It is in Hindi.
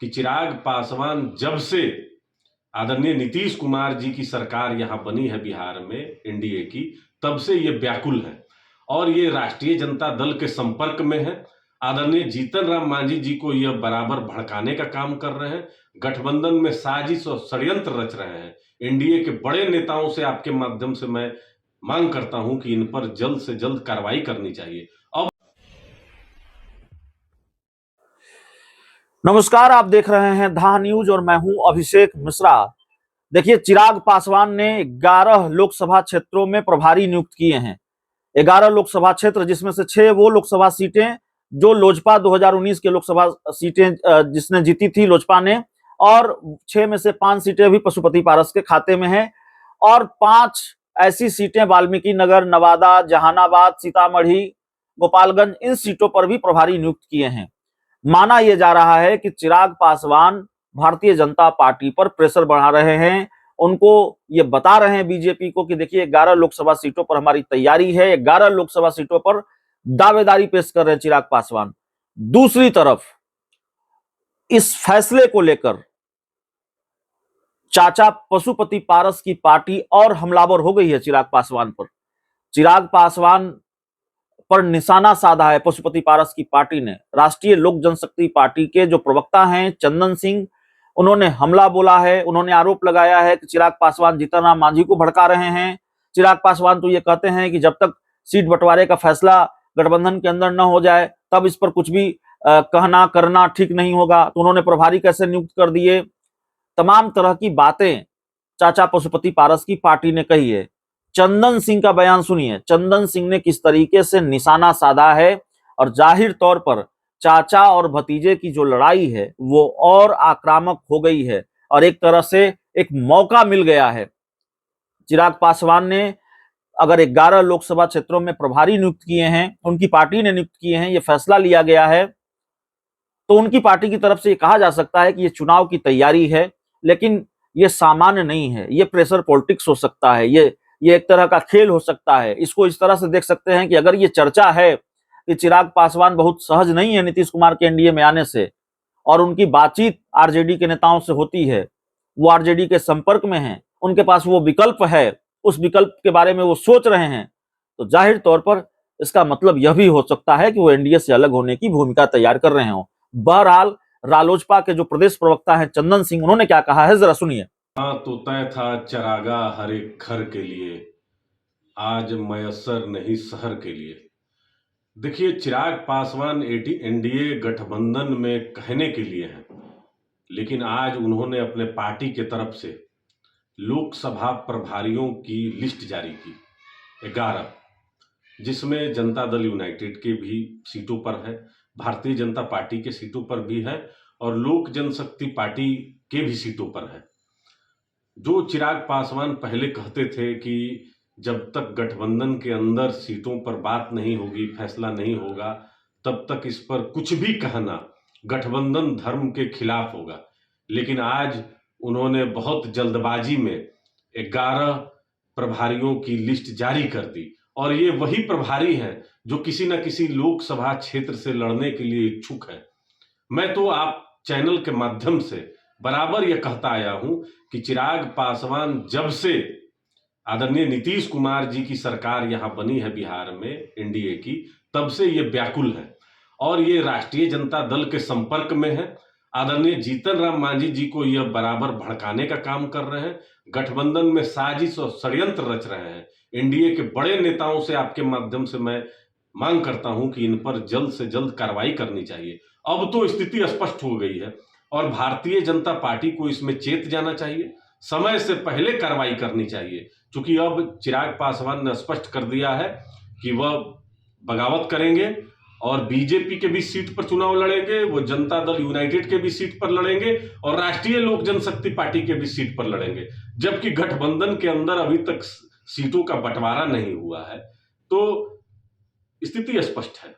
कि चिराग पासवान जब से आदरणीय नीतीश कुमार जी की सरकार यहां बनी है बिहार में एनडीए की, तब से ये व्याकुल है और ये राष्ट्रीय जनता दल के संपर्क में है। आदरणीय जीतन राम मांझी जी को यह बराबर भड़काने का काम कर रहे हैं, गठबंधन में साजिश और षड्यंत्र रच रहे हैं। एनडीए के बड़े नेताओं से आपके माध्यम से मैं मांग करता हूं कि इन पर जल्द से जल्द कार्रवाई करनी चाहिए। अब नमस्कार, आप देख रहे हैं धा न्यूज और मैं हूं अभिषेक मिश्रा। देखिए, चिराग पासवान ने 11 लोकसभा क्षेत्रों में प्रभारी नियुक्त किए हैं। 11 लोकसभा क्षेत्र, जिसमें से 6 वो लोकसभा सीटें जो लोजपा 2019 के लोकसभा सीटें जिसने जीती थी लोजपा ने, और 6 में से 5 सीटें भी पशुपति पारस के खाते में हैं और 5 ऐसी सीटें वाल्मीकि नगर, नवादा, जहानाबाद, सीतामढ़ी, गोपालगंज, इन सीटों पर भी प्रभारी नियुक्त किए हैं। माना यह जा रहा है कि चिराग पासवान भारतीय जनता पार्टी पर प्रेशर बढ़ा रहे हैं। उनको ये बता रहे हैं बीजेपी को कि देखिए, 11 लोकसभा सीटों पर हमारी तैयारी है। 11 लोकसभा सीटों पर दावेदारी पेश कर रहे हैं चिराग पासवान। दूसरी तरफ इस फैसले को लेकर चाचा पशुपति पारस की पार्टी और हमलावर हो गई है चिराग पासवान पर। चिराग पासवान पर निशाना साधा है पशुपति पारस की पार्टी ने। राष्ट्रीय लोक जनशक्ति पार्टी के जो प्रवक्ता हैं चंदन सिंह, उन्होंने हमला बोला है। उन्होंने आरोप लगाया है कि चिराग पासवान जीतन राम मांझी को भड़का रहे हैं। चिराग पासवान तो ये कहते हैं कि जब तक सीट बंटवारे का फैसला गठबंधन के अंदर न हो जाए तब इस पर कुछ भी कहना करना ठीक नहीं होगा। तो उन्होंने प्रभारी कैसे नियुक्त कर दिए, तमाम तरह की बातें चाचा पशुपति पारस की पार्टी ने कही है। चंदन सिंह का बयान सुनिए। चंदन सिंह ने किस तरीके से निशाना साधा है और जाहिर तौर पर चाचा और भतीजे की जो लड़ाई है वो और आक्रामक हो गई है और एक तरह से एक मौका मिल गया है। चिराग पासवान ने अगर 11 लोकसभा क्षेत्रों में प्रभारी नियुक्त किए हैं, उनकी पार्टी ने नियुक्त किए हैं, ये फैसला लिया गया है, तो उनकी पार्टी की तरफ से ये कहा जा सकता है कि ये चुनाव की तैयारी है। लेकिन ये सामान्य नहीं है, ये प्रेशर पॉलिटिक्स हो सकता है, ये एक तरह का खेल हो सकता है। इसको इस तरह से देख सकते हैं कि अगर ये चर्चा है कि चिराग पासवान बहुत सहज नहीं है नीतीश कुमार के एनडीए में आने से और उनकी बातचीत आरजेडी के नेताओं से होती है, वो आरजेडी के संपर्क में हैं, उनके पास वो विकल्प है, उस विकल्प के बारे में वो सोच रहे हैं, तो जाहिर तौर पर इसका मतलब यह भी हो सकता है कि वो एनडीए से अलग होने की भूमिका तैयार कर रहे हो। बहरहाल, रालोजपा के जो प्रदेश प्रवक्ता हैं चंदन सिंह, उन्होंने क्या कहा है, जरा सुनिए। तो तय था चरागा हर एक घर के लिए, आज मयसर नहीं शहर के लिए। देखिए, चिराग पासवान एनडीए गठबंधन में कहने के लिए हैं, लेकिन आज उन्होंने अपने पार्टी के तरफ से लोकसभा प्रभारियों की लिस्ट जारी की 11, जिसमें जनता दल यूनाइटेड के भी सीटों पर है, भारतीय जनता पार्टी के सीटों पर भी है और लोक जनशक्ति पार्टी के भी सीटों पर है। जो चिराग पासवान पहले कहते थे कि जब तक गठबंधन के अंदर सीटों पर बात नहीं होगी, फैसला नहीं होगा, तब तक इस पर कुछ भी कहना गठबंधन धर्म के खिलाफ होगा। लेकिन आज उन्होंने बहुत जल्दबाजी में 11 प्रभारियों की लिस्ट जारी कर दी और ये वही प्रभारी हैं जो किसी न किसी लोकसभा क्षेत्र से लड़ने के लिए इच्छुक है। मैं तो आप चैनल के माध्यम से बराबर यह कहता आया हूं कि चिराग पासवान जब से आदरणीय नीतीश कुमार जी की सरकार यहां बनी है बिहार में एनडीए की, तब से ये व्याकुल है और ये राष्ट्रीय जनता दल के संपर्क में है। आदरणीय जीतन राम मांझी जी को यह बराबर भड़काने का काम कर रहे हैं, गठबंधन में साजिश और षड्यंत्र रच रहे हैं। एनडीए के बड़े नेताओं से आपके माध्यम से मैं मांग करता हूं कि इन पर जल्द से जल्द कार्रवाई करनी चाहिए। अब तो स्थिति स्पष्ट हो गई है और भारतीय जनता पार्टी को इसमें चेत जाना चाहिए, समय से पहले कार्रवाई करनी चाहिए, क्योंकि अब चिराग पासवान ने स्पष्ट कर दिया है कि वह बगावत करेंगे और बीजेपी के भी सीट पर चुनाव लड़ेंगे, वो जनता दल यूनाइटेड के भी सीट पर लड़ेंगे और राष्ट्रीय लोक जनशक्ति पार्टी के भी सीट पर लड़ेंगे। जबकि गठबंधन के अंदर अभी तक सीटों का बंटवारा नहीं हुआ है, तो स्थिति स्पष्ट है।